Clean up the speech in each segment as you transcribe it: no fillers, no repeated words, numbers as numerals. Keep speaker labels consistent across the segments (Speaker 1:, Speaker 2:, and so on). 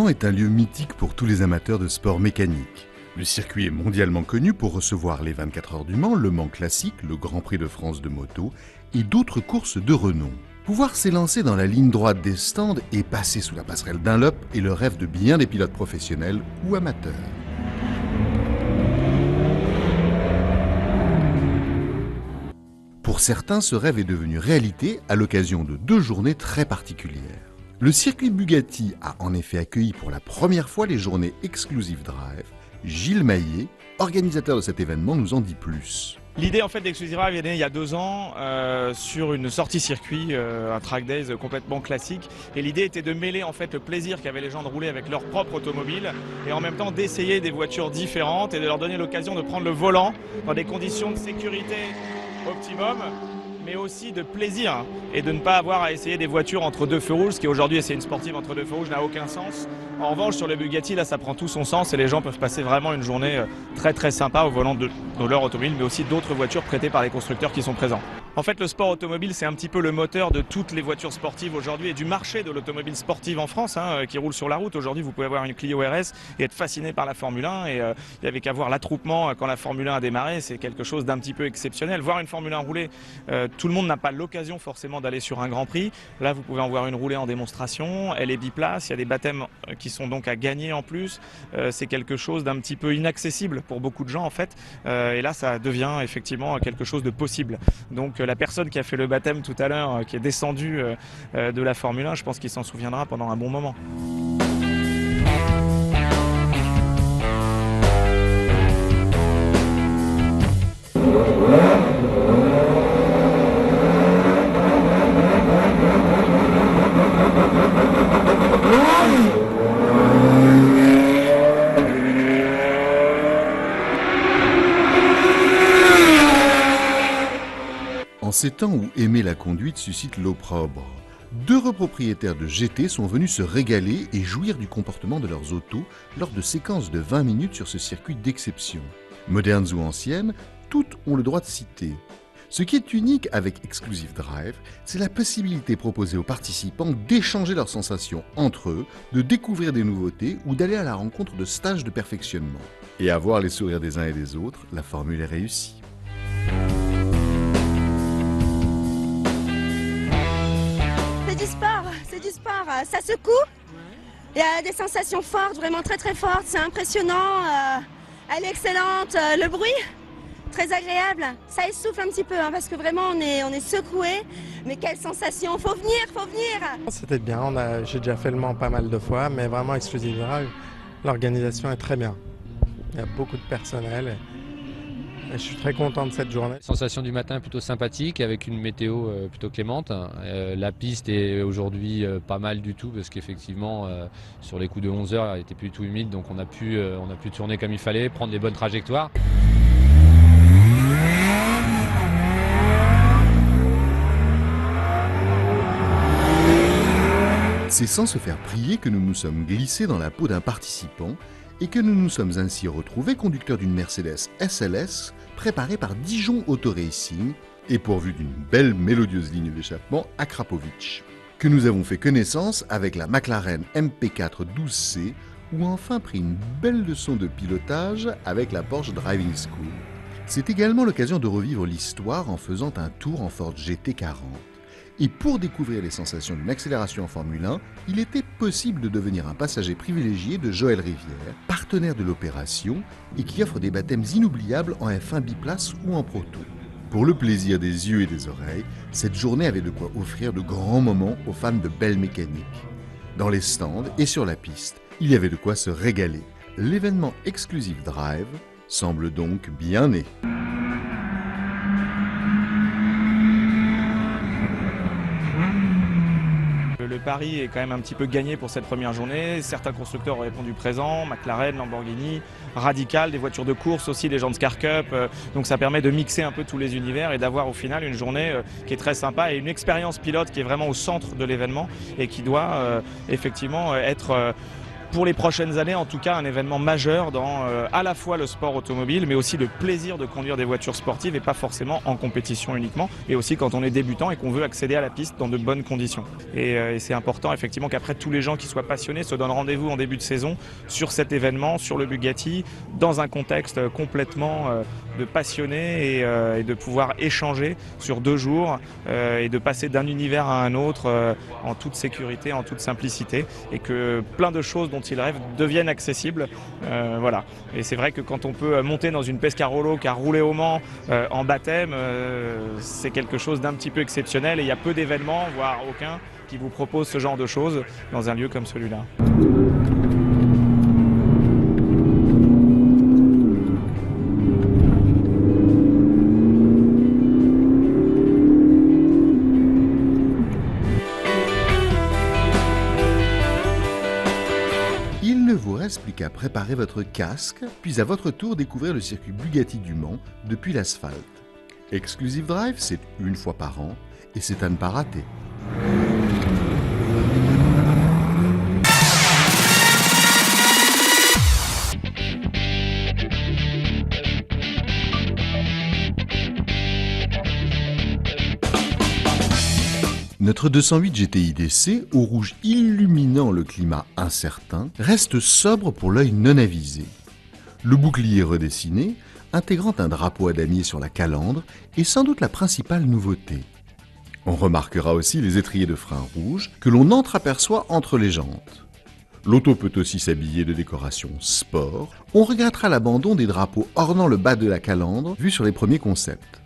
Speaker 1: Léman est un lieu mythique pour tous les amateurs de sport mécanique. Le circuit est mondialement connu pour recevoir les 24 heures du Mans, le Mans classique, le Grand Prix de France de moto et d'autres courses de renom. Pouvoir s'élancer dans la ligne droite des stands et passer sous la passerelle Dunlop est le rêve de bien des pilotes professionnels ou amateurs. Pour certains, ce rêve est devenu réalité à l'occasion de 2 journées très particulières. Le circuit Bugatti a en effet accueilli pour la première fois les journées Exclusive Drive. Gilles Maillet, organisateur de cet événement, nous en dit plus.
Speaker 2: L'idée en fait d'Exclusive Drive est née il y a 2 ans sur une sortie circuit, un track days complètement classique. Et l'idée était de mêler en fait le plaisir qu'avaient les gens de rouler avec leur propre automobile et en même temps d'essayer des voitures différentes et de leur donner l'occasion de prendre le volant dans des conditions de sécurité optimum, mais aussi de plaisir et de ne pas avoir à essayer des voitures entre 2 feux rouges, ce qui aujourd'hui essayer une sportive entre 2 feux rouges n'a aucun sens. En revanche, sur le Bugatti, là, ça prend tout son sens et les gens peuvent passer vraiment une journée très très sympa au volant de leur automobile, mais aussi d'autres voitures prêtées par les constructeurs qui sont présents. En fait, le sport automobile, c'est un petit peu le moteur de toutes les voitures sportives aujourd'hui et du marché de l'automobile sportive en France, qui roule sur la route. Aujourd'hui, vous pouvez avoir une Clio RS et être fasciné par la Formule 1 et il n'y avait qu'à voir l'attroupement quand la Formule 1 a démarré, c'est quelque chose d'un petit peu exceptionnel. Voir une Formule 1 rouler, tout le monde n'a pas l'occasion forcément d'aller sur un Grand Prix. Là, vous pouvez en voir une rouler en démonstration, elle est biplace, il y a des baptêmes qui sont donc à gagner en plus. C'est quelque chose d'un petit peu inaccessible pour beaucoup de gens en fait. Et là, ça devient effectivement quelque chose de possible. Donc la personne qui a fait le baptême tout à l'heure, qui est descendue de la Formule 1, je pense qu'il s'en souviendra pendant un bon moment.
Speaker 1: En ces temps où aimer la conduite suscite l'opprobre, 2 propriétaires de GT sont venus se régaler et jouir du comportement de leurs autos lors de séquences de 20 minutes sur ce circuit d'exception. Modernes ou anciennes, toutes ont le droit de citer. Ce qui est unique avec Exclusive Drive, c'est la possibilité proposée aux participants d'échanger leurs sensations entre eux, de découvrir des nouveautés ou d'aller à la rencontre de stages de perfectionnement. Et à voir les sourires des uns et des autres, la formule est réussie.
Speaker 3: C'est du sport, ça secoue, il y a des sensations fortes, vraiment très très fortes, c'est impressionnant, elle est excellente, le bruit, très agréable, ça essouffle un petit peu parce que vraiment on est secoué, mais quelle sensation, faut venir.
Speaker 4: C'était bien, j'ai déjà fait le Mans pas mal de fois, mais vraiment Exclusive Drive, l'organisation est très bien, il y a beaucoup de personnel. Je suis très content de cette journée.
Speaker 5: Sensation du matin plutôt sympathique avec une météo plutôt clémente. La piste est aujourd'hui pas mal du tout parce qu'effectivement sur les coups de 11 heures elle était plus du tout humide, donc on a pu tourner comme il fallait, prendre des bonnes trajectoires.
Speaker 1: C'est sans se faire prier que nous nous sommes glissés dans la peau d'un participant et que nous nous sommes ainsi retrouvés conducteurs d'une Mercedes SLS préparée par Dijon Auto Racing et pourvue d'une belle mélodieuse ligne d'échappement à Krapovic. Que nous avons fait connaissance avec la McLaren MP4 12C ou enfin pris une belle leçon de pilotage avec la Porsche Driving School. C'est également l'occasion de revivre l'histoire en faisant un tour en Ford GT40. Et pour découvrir les sensations d'une accélération en Formule 1, il était possible de devenir un passager privilégié de Joël Rivière, partenaire de l'opération et qui offre des baptêmes inoubliables en F1 biplace ou en proto. Pour le plaisir des yeux et des oreilles, cette journée avait de quoi offrir de grands moments aux fans de belle mécanique. Dans les stands et sur la piste, il y avait de quoi se régaler. L'événement Exclusive Drive semble donc bien né.
Speaker 2: Le pari est quand même un petit peu gagné pour cette première journée. Certains constructeurs ont répondu présent, McLaren, Lamborghini, Radical, des voitures de course aussi, des gens de Scar Cup. Donc ça permet de mixer un peu tous les univers et d'avoir au final une journée qui est très sympa et une expérience pilote qui est vraiment au centre de l'événement et qui doit effectivement être pour les prochaines années, en tout cas, un événement majeur dans à la fois le sport automobile, mais aussi le plaisir de conduire des voitures sportives et pas forcément en compétition uniquement, et aussi quand on est débutant et qu'on veut accéder à la piste dans de bonnes conditions. Et c'est important effectivement qu'après tous les gens qui soient passionnés se donnent rendez-vous en début de saison sur cet événement, sur le Bugatti, dans un contexte complètement de passionnés et de pouvoir échanger sur 2 jours et de passer d'un univers à un autre en toute sécurité, en toute simplicité, et que plein de choses dont ils rêvent deviennent accessibles. Voilà. Et c'est vrai que quand on peut monter dans une Pescarolo qui a roulé au Mans en baptême, c'est quelque chose d'un petit peu exceptionnel, et il y a peu d'événements, voire aucun, qui vous proposent ce genre de choses dans un lieu comme celui-là.
Speaker 1: Il ne vous reste plus qu'à préparer votre casque, puis à votre tour découvrir le circuit Bugatti du Mans depuis l'asphalte. Exclusive Drive, c'est 1 fois par an, et c'est à ne pas rater. Notre 208 GTI DC, au rouge illuminant le climat incertain, reste sobre pour l'œil non avisé. Le bouclier redessiné, intégrant un drapeau à damier sur la calandre, est sans doute la principale nouveauté. On remarquera aussi les étriers de frein rouges que l'on entreaperçoit entre les jantes. L'auto peut aussi s'habiller de décorations sport. On regrettera l'abandon des drapeaux ornant le bas de la calandre vus sur les premiers concepts.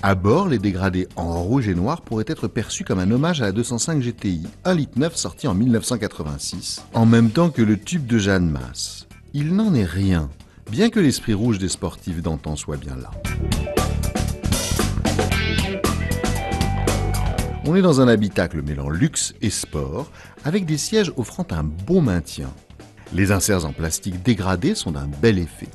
Speaker 1: À bord, les dégradés en rouge et noir pourraient être perçus comme un hommage à la 205 GTI 1,9 litre sortie en 1986, en même temps que le tube de Jeanne Masse. Il n'en est rien, bien que l'esprit rouge des sportifs d'antan soit bien là. On est dans un habitacle mêlant luxe et sport, avec des sièges offrant un bon maintien. Les inserts en plastique dégradé sont d'un bel effet.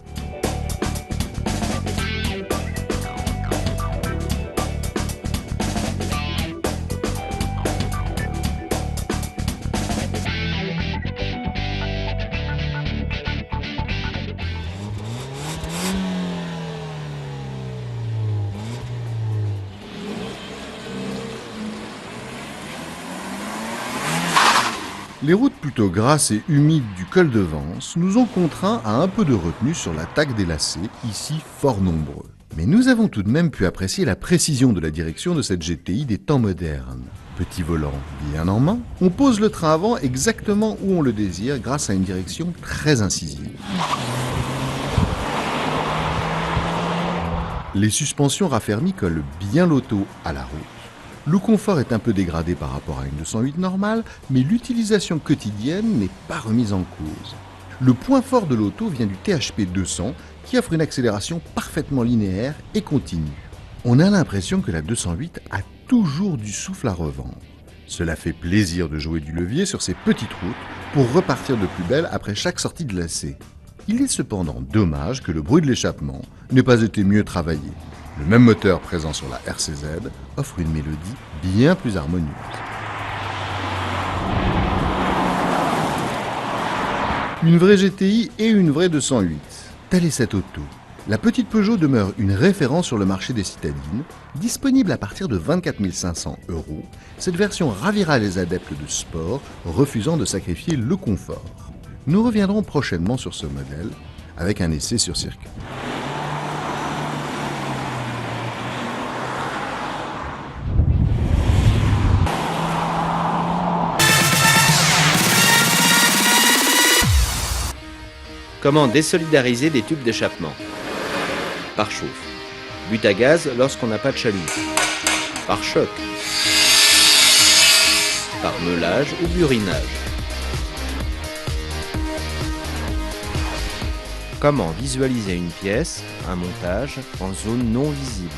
Speaker 1: Les routes plutôt grasses et humides du col de Vence nous ont contraints à un peu de retenue sur l'attaque des lacets, ici fort nombreux. Mais nous avons tout de même pu apprécier la précision de la direction de cette GTI des temps modernes. Petit volant bien en main, on pose le train avant exactement où on le désire grâce à une direction très incisive. Les suspensions raffermies collent bien l'auto à la route. Le confort est un peu dégradé par rapport à une 208 normale, mais l'utilisation quotidienne n'est pas remise en cause. Le point fort de l'auto vient du THP 200, qui offre une accélération parfaitement linéaire et continue. On a l'impression que la 208 a toujours du souffle à revendre. Cela fait plaisir de jouer du levier sur ces petites routes pour repartir de plus belle après chaque sortie de lacet. Il est cependant dommage que le bruit de l'échappement n'ait pas été mieux travaillé. Le même moteur présent sur la RCZ offre une mélodie bien plus harmonieuse. Une vraie GTI et une vraie 208. Telle est cette auto. La petite Peugeot demeure une référence sur le marché des citadines. Disponible à partir de 24 500 €, cette version ravira les adeptes de sport, refusant de sacrifier le confort. Nous reviendrons prochainement sur ce modèle, avec un essai sur circuit.
Speaker 6: Comment désolidariser des tubes d'échappement? Pare-chauffe. But à gaz lorsqu'on n'a pas de chalumeau. Pare-choc. Par meulage ou burinage. Comment visualiser une pièce, un montage, en zone non visible?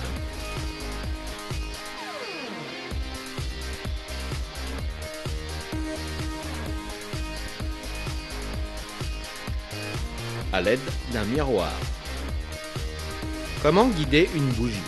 Speaker 6: À l'aide d'un miroir. Comment guider une bougie?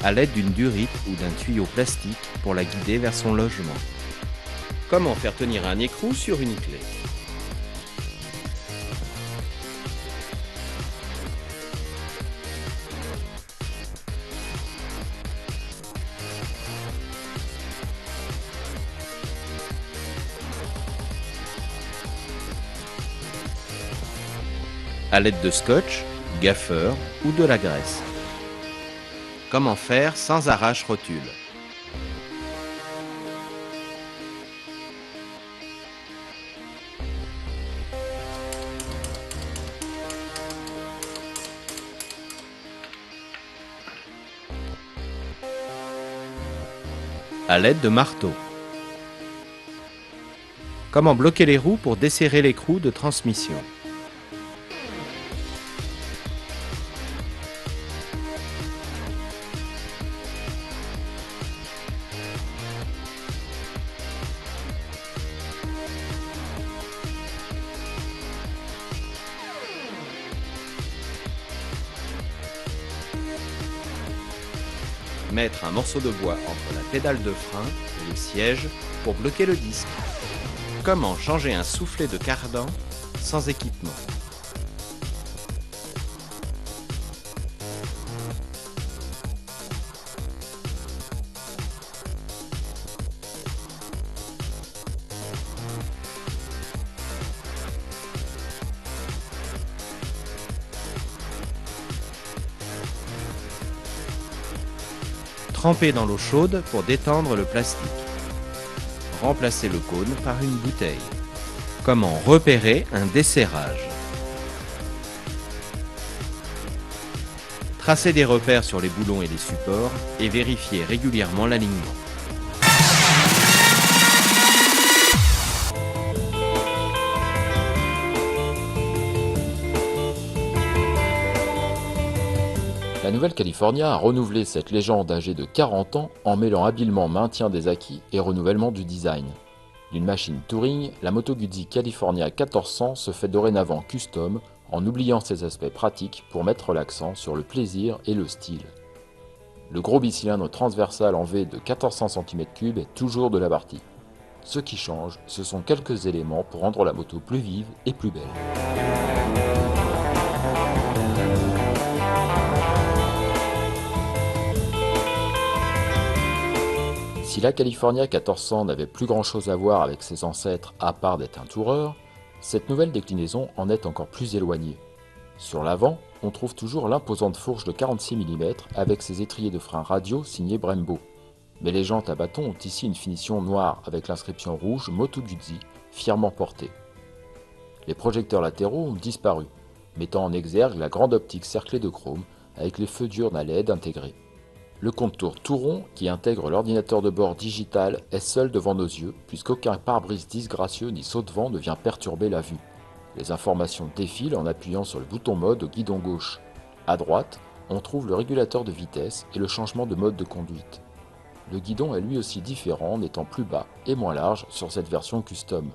Speaker 6: à l'aide d'une durite ou d'un tuyau plastique pour la guider vers son logement. Comment faire tenir un écrou sur une clé? À l'aide de scotch, gaffeur ou de la graisse. Comment faire sans arrache-rotule? À l'aide de marteau. Comment bloquer les roues pour desserrer l'écrou de transmission? Mettre un morceau de bois entre la pédale de frein et le siège pour bloquer le disque. Comment changer un soufflet de cardan sans équipement? Tremper dans l'eau chaude pour détendre le plastique. Remplacer le cône par une bouteille. Comment repérer un desserrage? Tracer des repères sur les boulons et les supports et vérifier régulièrement l'alignement.
Speaker 7: La Nouvelle California a renouvelé cette légende âgée de 40 ans en mêlant habilement maintien des acquis et renouvellement du design. D'une machine touring, la Moto Guzzi California 1400 se fait dorénavant custom en oubliant ses aspects pratiques pour mettre l'accent sur le plaisir et le style. Le gros bicylindre transversal en V de 1400 cm3 est toujours de la partie. Ce qui change, ce sont quelques éléments pour rendre la moto plus vive et plus belle. Si la California 1400 n'avait plus grand chose à voir avec ses ancêtres à part d'être un toureur, cette nouvelle déclinaison en est encore plus éloignée. Sur l'avant, on trouve toujours l'imposante fourche de 46 mm avec ses étriers de frein radio signés Brembo. Mais les jantes à bâton ont ici une finition noire avec l'inscription rouge Moto Guzzi, fièrement portée. Les projecteurs latéraux ont disparu, mettant en exergue la grande optique cerclée de chrome avec les feux diurnes à LED intégrés. Le contour tout rond, qui intègre l'ordinateur de bord digital, est seul devant nos yeux, puisqu'aucun pare-brise disgracieux ni saut de vent ne vient perturber la vue. Les informations défilent en appuyant sur le bouton mode au guidon gauche. À droite, on trouve le régulateur de vitesse et le changement de mode de conduite. Le guidon est lui aussi différent en étant plus bas et moins large sur cette version custom.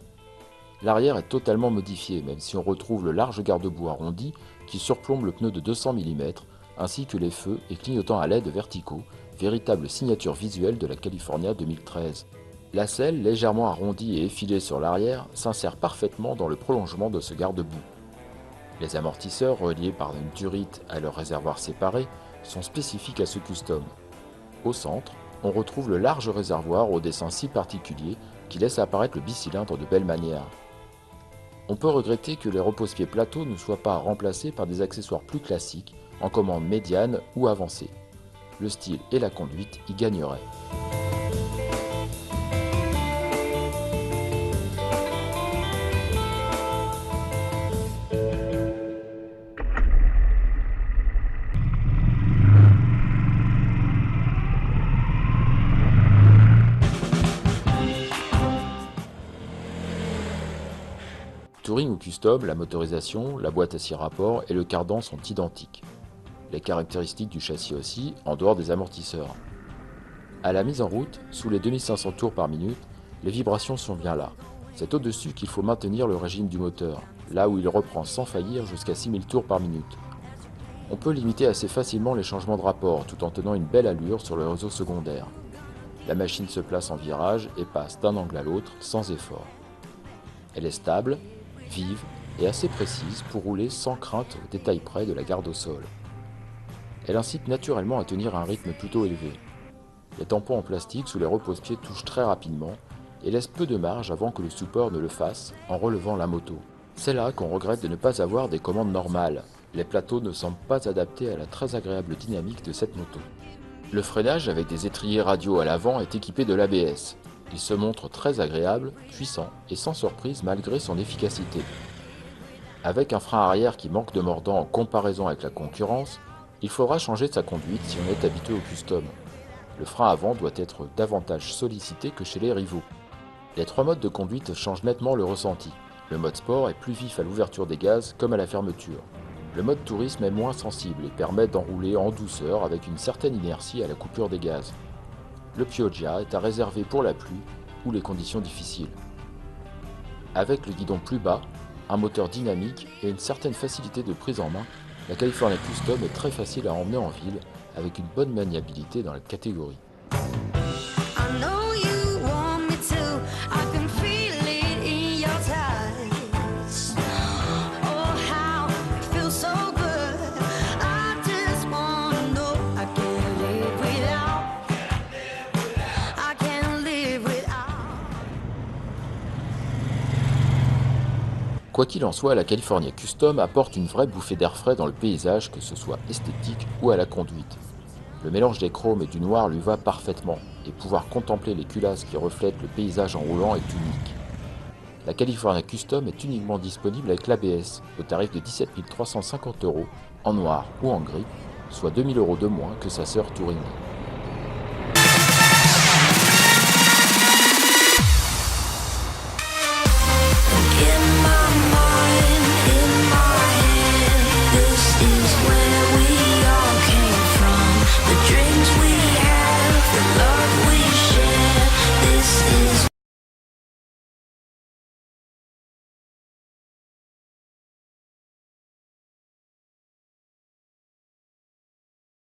Speaker 7: L'arrière est totalement modifié, même si on retrouve le large garde-boue arrondi qui surplombe le pneu de 200 mm, ainsi que les feux et clignotants à LED verticaux, véritable signature visuelle de la California 2013. La selle, légèrement arrondie et effilée sur l'arrière, s'insère parfaitement dans le prolongement de ce garde-boue. Les amortisseurs, reliés par une durite à leur réservoir séparé, sont spécifiques à ce custom. Au centre, on retrouve le large réservoir au dessin si particulier qui laisse apparaître le bicylindre de belle manière. On peut regretter que les repose-pieds plateaux ne soient pas remplacés par des accessoires plus classiques, en commande médiane ou avancée. Le style et la conduite y gagneraient. Touring ou custom, la motorisation, la boîte à 6 rapports et le cardan sont identiques. Les caractéristiques du châssis aussi, en dehors des amortisseurs. À la mise en route, sous les 2500 tours par minute, les vibrations sont bien là. C'est au-dessus qu'il faut maintenir le régime du moteur, là où il reprend sans faillir jusqu'à 6000 tours par minute. On peut limiter assez facilement les changements de rapport tout en tenant une belle allure sur le réseau secondaire. La machine se place en virage et passe d'un angle à l'autre sans effort. Elle est stable, vive et assez précise pour rouler sans crainte au détail près de la garde au sol. Elle incite naturellement à tenir un rythme plutôt élevé. Les tampons en plastique sous les repose-pieds touchent très rapidement et laissent peu de marge avant que le support ne le fasse en relevant la moto. C'est là qu'on regrette de ne pas avoir des commandes normales. Les plateaux ne semblent pas adaptés à la très agréable dynamique de cette moto. Le freinage avec des étriers radio à l'avant est équipé de l'ABS. Il se montre très agréable, puissant et sans surprise malgré son efficacité. Avec un frein arrière qui manque de mordant en comparaison avec la concurrence, il faudra changer de sa conduite si on est habitué au custom. Le frein avant doit être davantage sollicité que chez les rivaux. Les 3 modes de conduite changent nettement le ressenti. Le mode sport est plus vif à l'ouverture des gaz comme à la fermeture. Le mode tourisme est moins sensible et permet d'enrouler en douceur avec une certaine inertie à la coupure des gaz. Le Pioggia est à réserver pour la pluie ou les conditions difficiles. Avec le guidon plus bas, un moteur dynamique et une certaine facilité de prise en main, la California Custom est très facile à emmener en ville avec une bonne maniabilité dans la catégorie. Quoi qu'il en soit, la California Custom apporte une vraie bouffée d'air frais dans le paysage, que ce soit esthétique ou à la conduite. Le mélange des chromes et du noir lui va parfaitement, et pouvoir contempler les culasses qui reflètent le paysage en roulant est unique. La California Custom est uniquement disponible avec l'ABS, au tarif de 17 350 € en noir ou en gris, soit 2 000 € de moins que sa sœur Touring.